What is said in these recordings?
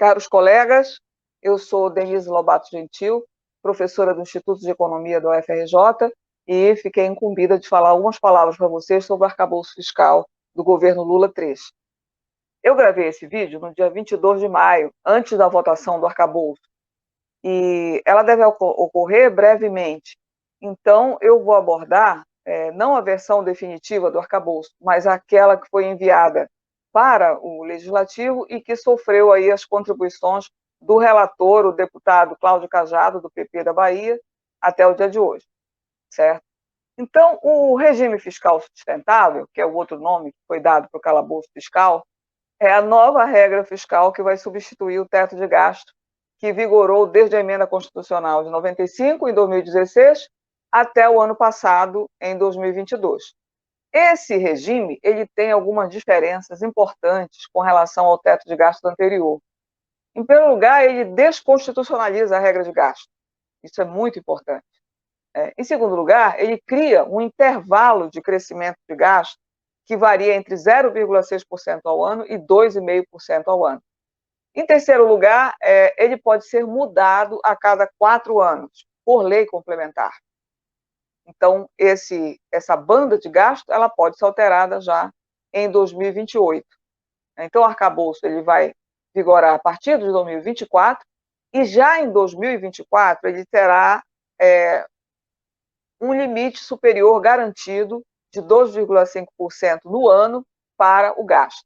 Caros colegas, eu sou Denise Lobato Gentil, professora do Instituto de Economia da UFRJ, e fiquei incumbida de falar algumas palavras para vocês sobre o arcabouço fiscal do governo Lula III. Eu gravei esse vídeo no dia 22 de maio, antes da votação do arcabouço, e ela deve ocorrer brevemente. Então, eu vou abordar, não a versão definitiva do arcabouço, mas aquela que foi enviada para o Legislativo e que sofreu aí as contribuições do relator, o deputado Cláudio Cajado, do PP da Bahia, até o dia de hoje, certo? Então, o regime fiscal sustentável, que é o outro nome que foi dado para o calabouço fiscal, é a nova regra fiscal que vai substituir o teto de gasto que vigorou desde a emenda constitucional de 95, em 2016, até o ano passado, em 2022. Esse regime ele tem algumas diferenças importantes com relação ao teto de gasto anterior. Em primeiro lugar, ele desconstitucionaliza a regra de gasto. Isso é muito importante. Em segundo lugar, ele cria um intervalo de crescimento de gasto que varia entre 0,6% ao ano e 2,5% ao ano. Em terceiro lugar, ele pode ser mudado a cada 4 anos, por lei complementar. Então, essa banda de gasto ela pode ser alterada já em 2028. Então, o arcabouço ele vai vigorar a partir de 2024 e já em 2024 ele terá um limite superior garantido de 2,5% no ano para o gasto.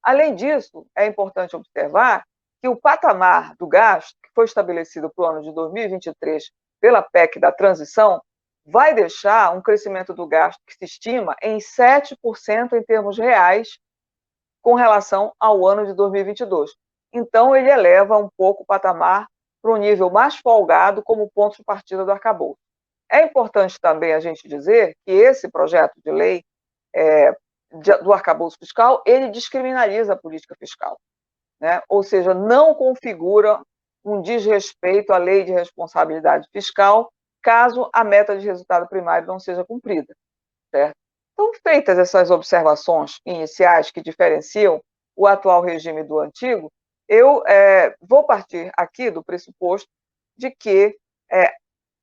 Além disso, é importante observar que o patamar do gasto, que foi estabelecido para o ano de 2023 pela PEC da transição, vai deixar um crescimento do gasto que se estima em 7% em termos reais com relação ao ano de 2022. Então, ele eleva um pouco o patamar para um nível mais folgado como ponto de partida do arcabouço. É importante também a gente dizer que esse projeto de lei do arcabouço fiscal, ele descriminaliza a política fiscal, né? Ou seja, não configura um desrespeito à lei de responsabilidade fiscal caso a meta de resultado primário não seja cumprida, certo? Então, feitas essas observações iniciais que diferenciam o atual regime do antigo, eu vou partir aqui do pressuposto de que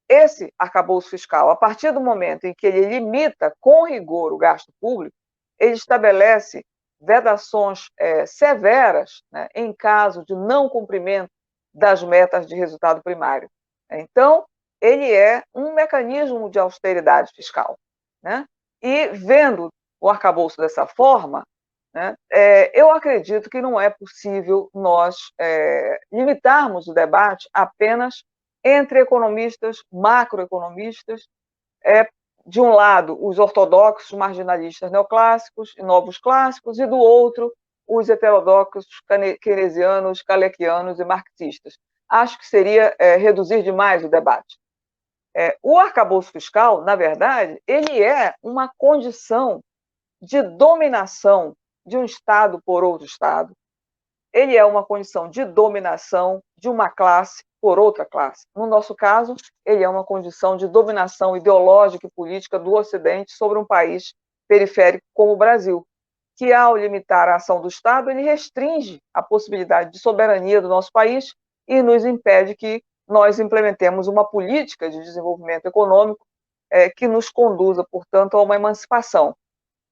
esse arcabouço fiscal, a partir do momento em que ele limita com rigor o gasto público, ele estabelece vedações severas, né, em caso de não cumprimento das metas de resultado primário. Então, ele é um mecanismo de austeridade fiscal, né? E vendo o arcabouço dessa forma, né, eu acredito que não é possível nós limitarmos o debate apenas entre economistas, macroeconomistas, de um lado, os ortodoxos marginalistas neoclássicos e novos clássicos, e do outro, os heterodoxos keynesianos, kalekianos e marxistas. Acho que seria reduzir demais o debate. O arcabouço fiscal, na verdade, ele é uma condição de dominação de um Estado por outro Estado. Ele é uma condição de dominação de uma classe por outra classe. No nosso caso, ele é uma condição de dominação ideológica e política do Ocidente sobre um país periférico como o Brasil, que, ao limitar a ação do Estado, ele restringe a possibilidade de soberania do nosso país e nos impede que nós implementemos uma política de desenvolvimento econômico que nos conduza, portanto, a uma emancipação.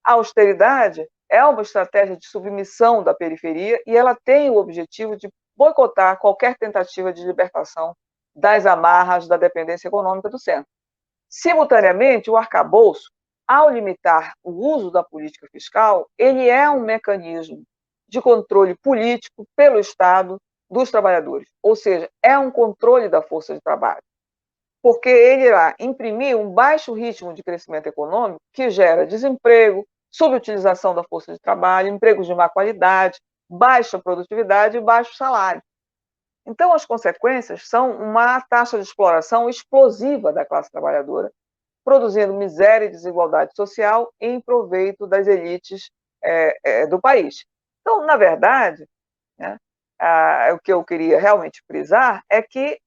A austeridade é uma estratégia de submissão da periferia e ela tem o objetivo de boicotar qualquer tentativa de libertação das amarras da dependência econômica do centro. Simultaneamente, o arcabouço, ao limitar o uso da política fiscal, ele é um mecanismo de controle político pelo Estado dos trabalhadores, ou seja, é um controle da força de trabalho, porque ele irá imprimir um baixo ritmo de crescimento econômico que gera desemprego, subutilização da força de trabalho, empregos de má qualidade, baixa produtividade e baixo salário. Então, as consequências são uma taxa de exploração explosiva da classe trabalhadora, produzindo miséria e desigualdade social em proveito das elites do país. Então, na verdade, né, o que eu queria realmente frisar é que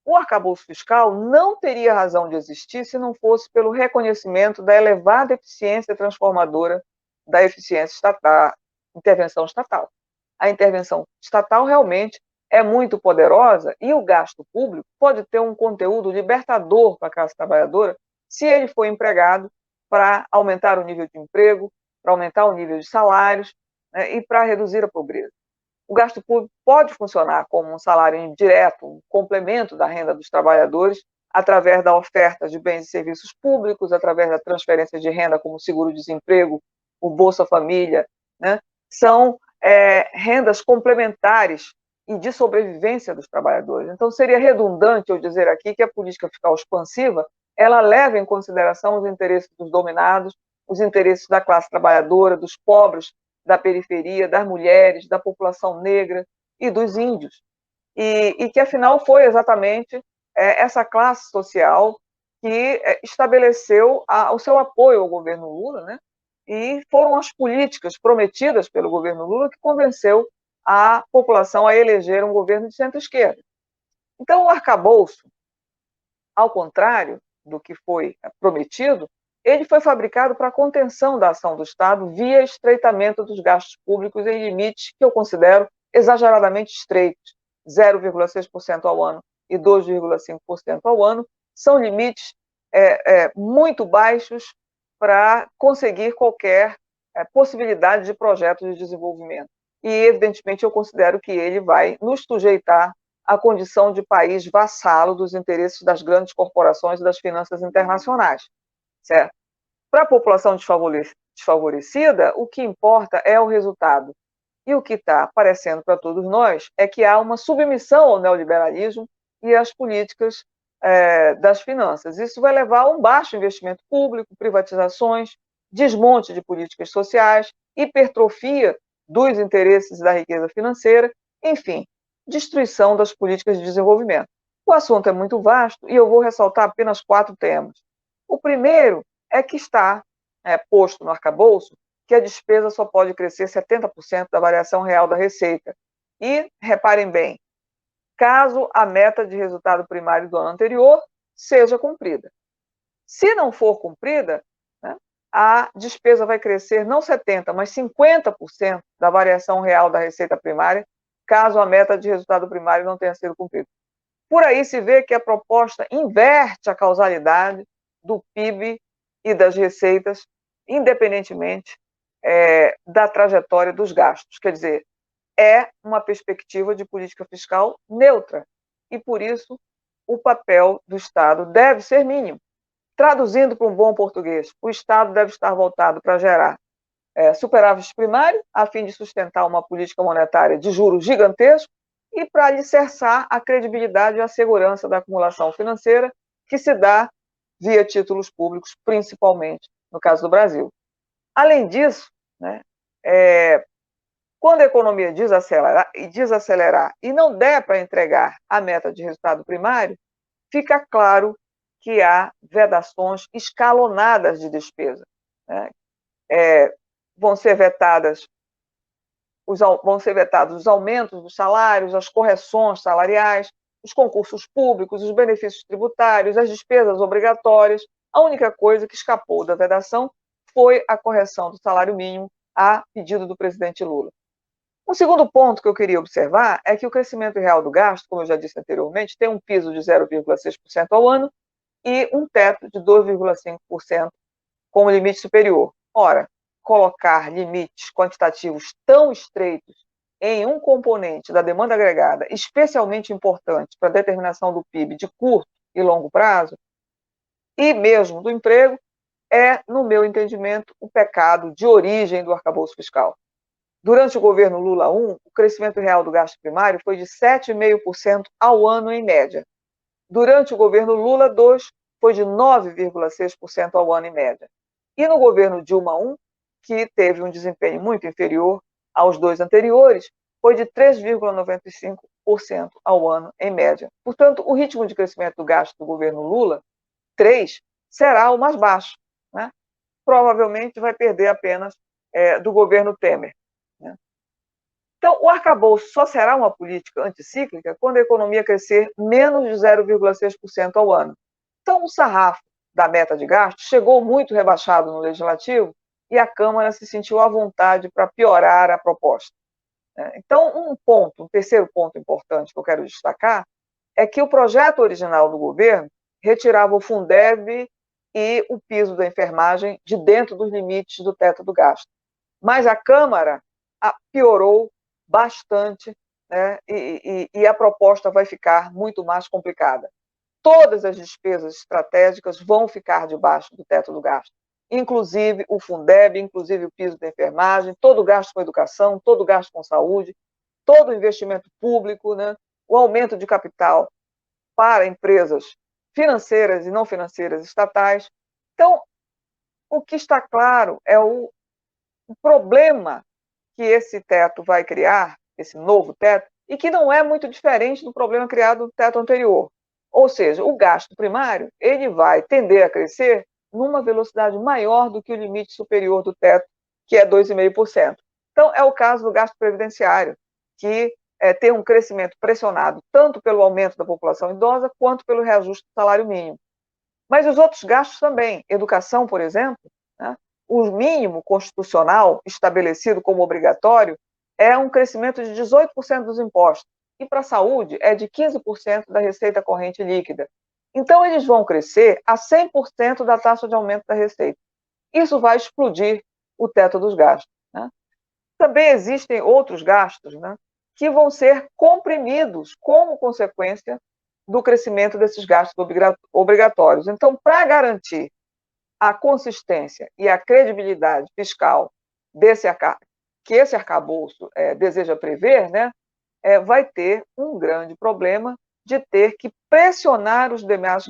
o arcabouço fiscal não teria razão de existir se não fosse pelo reconhecimento da elevada eficiência transformadora da eficiência estatal, intervenção estatal. A intervenção estatal realmente é muito poderosa e o gasto público pode ter um conteúdo libertador para a classe trabalhadora se ele for empregado para aumentar o nível de emprego, para aumentar o nível de salários, né, e para reduzir a pobreza. O gasto público pode funcionar como um salário indireto, um complemento da renda dos trabalhadores, através da oferta de bens e serviços públicos, através da transferência de renda como seguro-desemprego, o Bolsa Família, né? São rendas complementares e de sobrevivência dos trabalhadores. Então, seria redundante eu dizer aqui que a política fiscal expansiva ela leva em consideração os interesses dos dominados, os interesses da classe trabalhadora, dos pobres, da periferia, das mulheres, da população negra e dos índios. E que, afinal, foi exatamente essa classe social que estabeleceu o seu apoio ao governo Lula, né? E foram as políticas prometidas pelo governo Lula que convenceu a população a eleger um governo de centro-esquerda. Então, o arcabouço, ao contrário do que foi prometido, ele foi fabricado para a contenção da ação do Estado via estreitamento dos gastos públicos em limites que eu considero exageradamente estreitos, 0,6% ao ano e 2,5% ao ano, são limites muito baixos para conseguir qualquer possibilidade de projeto de desenvolvimento. E, evidentemente, eu considero que ele vai nos sujeitar à condição de país vassalo dos interesses das grandes corporações e das finanças internacionais, certo? Para a população desfavorecida, o que importa é o resultado. E o que está aparecendo para todos nós é que há uma submissão ao neoliberalismo e às políticas das finanças. Isso vai levar a um baixo investimento público, privatizações, desmonte de políticas sociais, hipertrofia dos interesses da riqueza financeira, enfim, destruição das políticas de desenvolvimento. O assunto é muito vasto e eu vou ressaltar apenas 4 temas. O primeiro é que está posto no arcabouço que a despesa só pode crescer 70% da variação real da receita. E, reparem bem, caso a meta de resultado primário do ano anterior seja cumprida. Se não for cumprida, né, a despesa vai crescer não 70%, mas 50% da variação real da receita primária, caso a meta de resultado primário não tenha sido cumprida. Por aí se vê que a proposta inverte a causalidade do PIB e das receitas, independentemente da trajetória dos gastos. Quer dizer, é uma perspectiva de política fiscal neutra. E, por isso, o papel do Estado deve ser mínimo. Traduzindo para um bom português, o Estado deve estar voltado para gerar superávit primário, a fim de sustentar uma política monetária de juros gigantescos e para alicerçar a credibilidade e a segurança da acumulação financeira que se dá via títulos públicos, principalmente no caso do Brasil. Além disso, né, quando a economia desacelerar e não der para entregar a meta de resultado primário, fica claro que há vedações escalonadas de despesa, né? Vão ser vetados os aumentos dos salários, as correções salariais, os concursos públicos, os benefícios tributários, as despesas obrigatórias. A única coisa que escapou da vedação foi a correção do salário mínimo a pedido do presidente Lula. Um segundo ponto que eu queria observar é que o crescimento real do gasto, como eu já disse anteriormente, tem um piso de 0,6% ao ano e um teto de 2,5% como limite superior. Ora, colocar limites quantitativos tão estreitos em um componente da demanda agregada, especialmente importante para a determinação do PIB de curto e longo prazo, e mesmo do emprego, é, no meu entendimento, o pecado de origem do arcabouço fiscal. Durante o governo Lula I, o crescimento real do gasto primário foi de 7,5% ao ano em média. Durante o governo Lula II, foi de 9,6% ao ano em média. E no governo Dilma I, que teve um desempenho muito inferior aos 2 anteriores, foi de 3,95% ao ano em média. Portanto, o ritmo de crescimento do gasto do governo Lula III será o mais baixo, né? Provavelmente vai perder apenas do governo Temer, né? Então, o arcabouço só será uma política anticíclica quando a economia crescer menos de 0,6% ao ano. Então, o sarrafo da meta de gasto chegou muito rebaixado no Legislativo e a Câmara se sentiu à vontade para piorar a proposta. Então, um terceiro ponto importante que eu quero destacar é que o projeto original do governo retirava o Fundeb e o piso da enfermagem de dentro dos limites do teto do gasto. Mas a Câmara piorou bastante, né, e a proposta vai ficar muito mais complicada. Todas as despesas estratégicas vão ficar debaixo do teto do gasto, inclusive o Fundeb, inclusive o piso da enfermagem, todo o gasto com educação, todo o gasto com saúde, todo o investimento público, né, o aumento de capital para empresas financeiras e não financeiras estatais. Então, o que está claro é o problema que esse teto vai criar, esse novo teto, e que não é muito diferente do problema criado no teto anterior. Ou seja, o gasto primário ele vai tender a crescer numa velocidade maior do que o limite superior do teto, que é 2,5%. Então, é o caso do gasto previdenciário, que tem um crescimento pressionado tanto pelo aumento da população idosa quanto pelo reajuste do salário mínimo. Mas os outros gastos também, educação, por exemplo, né? O mínimo constitucional estabelecido como obrigatório é um crescimento de 18% dos impostos, e para a saúde é de 15% da receita corrente líquida. Então, eles vão crescer a 100% da taxa de aumento da receita. Isso vai explodir o teto dos gastos. Né? Também existem outros gastos, né, que vão ser comprimidos como consequência do crescimento desses gastos obrigatórios. Então, para garantir a consistência e a credibilidade fiscal que esse arcabouço deseja prever, né, vai ter um grande problema de ter que pressionar os demais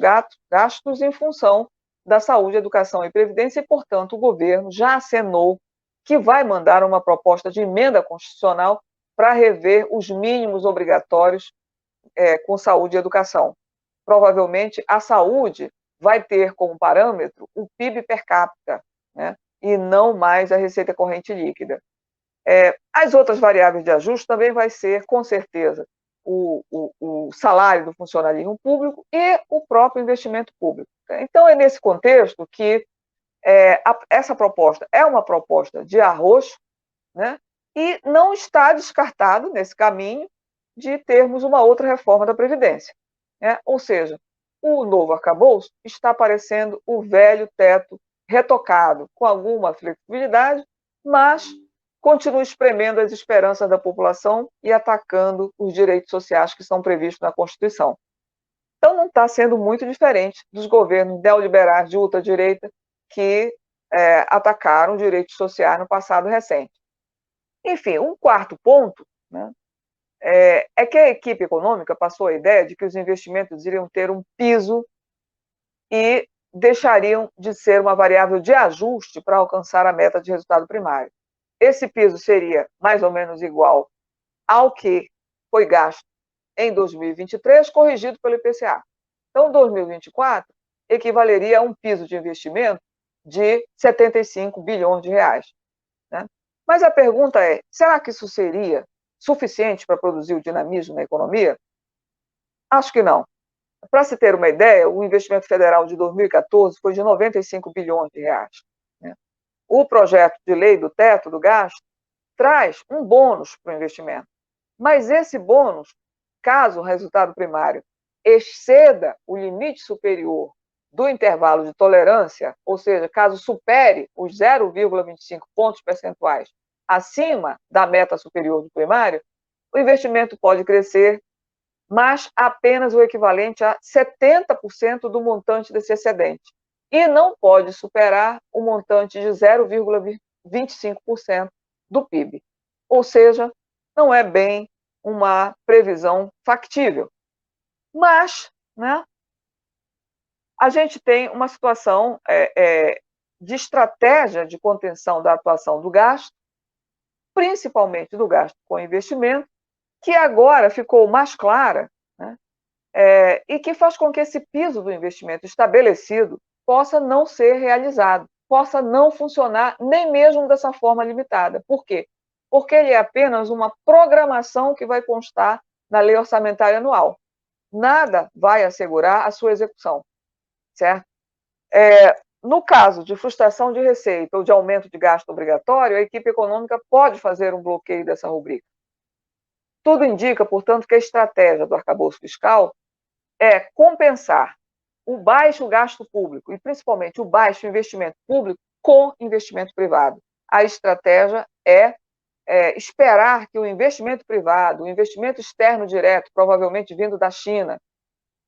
gastos em função da saúde, educação e previdência, e, portanto, o governo já acenou que vai mandar uma proposta de emenda constitucional para rever os mínimos obrigatórios com saúde e educação. Provavelmente, a saúde vai ter como parâmetro o PIB per capita, né, e não mais a receita corrente líquida. As outras variáveis de ajuste também vai ser, com certeza, o salário do funcionalismo público e o próprio investimento público. Então, é nesse contexto que essa proposta é uma proposta de arroz, né, e não está descartado, nesse caminho, de termos uma outra reforma da Previdência. Né? Ou seja, o novo arcabouço está parecendo o velho teto retocado, com alguma flexibilidade, mas continua espremendo as esperanças da população e atacando os direitos sociais que estão previstos na Constituição. Então, não está sendo muito diferente dos governos neoliberais de ultradireita que atacaram direitos sociais no passado recente. Enfim, um quarto ponto, né, é que a equipe econômica passou a ideia de que os investimentos iriam ter um piso e deixariam de ser uma variável de ajuste para alcançar a meta de resultado primário. Esse piso seria mais ou menos igual ao que foi gasto em 2023, corrigido pelo IPCA. Então, 2024 equivaleria a um piso de investimento de 75 bilhões de reais. Né? Mas a pergunta é, será que isso seria suficiente para produzir o dinamismo na economia? Acho que não. Para se ter uma ideia, o investimento federal de 2014 foi de 95 bilhões de reais. Né? O projeto de lei do teto do gasto traz um bônus para o investimento. Mas esse bônus, caso o resultado primário exceda o limite superior do intervalo de tolerância, ou seja, caso supere os 0,25 pontos percentuais acima da meta superior do primário, o investimento pode crescer, mas apenas o equivalente a 70% do montante desse excedente, e não pode superar o montante de 0,25% do PIB. Ou seja, não é bem uma previsão factível. Mas, né, a gente tem uma situação de estratégia de contenção da atuação do gasto, principalmente do gasto com investimento, que agora ficou mais clara, né, e que faz com que esse piso do investimento estabelecido possa não ser realizado, possa não funcionar nem mesmo dessa forma limitada. Por quê? Porque ele é apenas uma programação que vai constar na lei orçamentária anual. Nada vai assegurar a sua execução, certo? No caso de frustração de receita ou de aumento de gasto obrigatório, a equipe econômica pode fazer um bloqueio dessa rubrica. Tudo indica, portanto, que a estratégia do arcabouço fiscal é compensar o baixo gasto público e, principalmente, o baixo investimento público com investimento privado. A estratégia é esperar que o investimento privado, o investimento externo direto, provavelmente vindo da China,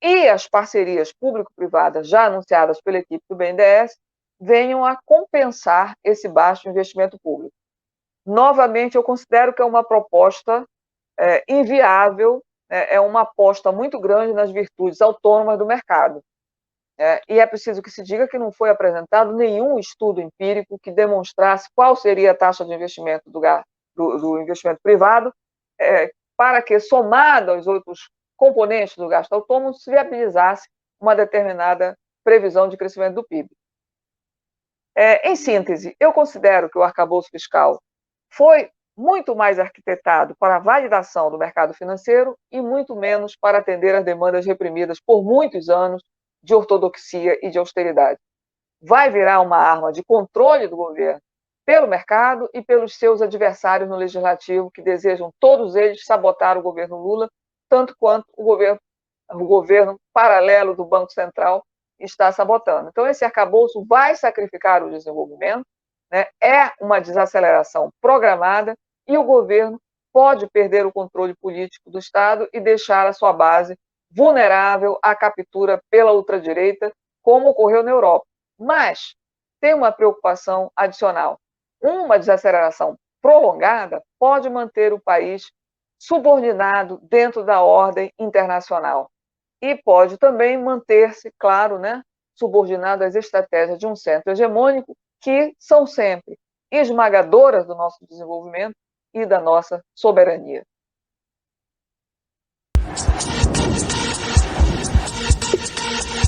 e as parcerias público-privadas já anunciadas pela equipe do BNDES venham a compensar esse baixo investimento público. Novamente, eu considero que é uma proposta inviável, é uma aposta muito grande nas virtudes autônomas do mercado. E é preciso que se diga que não foi apresentado nenhum estudo empírico que demonstrasse qual seria a taxa de investimento do investimento privado, para que, somado aos outros componentes do gasto autônomo, se viabilizasse uma determinada previsão de crescimento do PIB. Em síntese, eu considero que o arcabouço fiscal foi muito mais arquitetado para a validação do mercado financeiro e muito menos para atender às demandas reprimidas por muitos anos de ortodoxia e de austeridade. Vai virar uma arma de controle do governo pelo mercado e pelos seus adversários no legislativo, que desejam todos eles sabotar o governo Lula, tanto quanto o governo paralelo do Banco Central está sabotando. Então, esse arcabouço vai sacrificar o desenvolvimento, né? É uma desaceleração programada e o governo pode perder o controle político do Estado e deixar a sua base vulnerável à captura pela ultradireita, como ocorreu na Europa. Mas tem uma preocupação adicional. Uma desaceleração prolongada pode manter o país subordinado dentro da ordem internacional e pode também manter-se, claro, né, subordinado às estratégias de um centro hegemônico que são sempre esmagadoras do nosso desenvolvimento e da nossa soberania.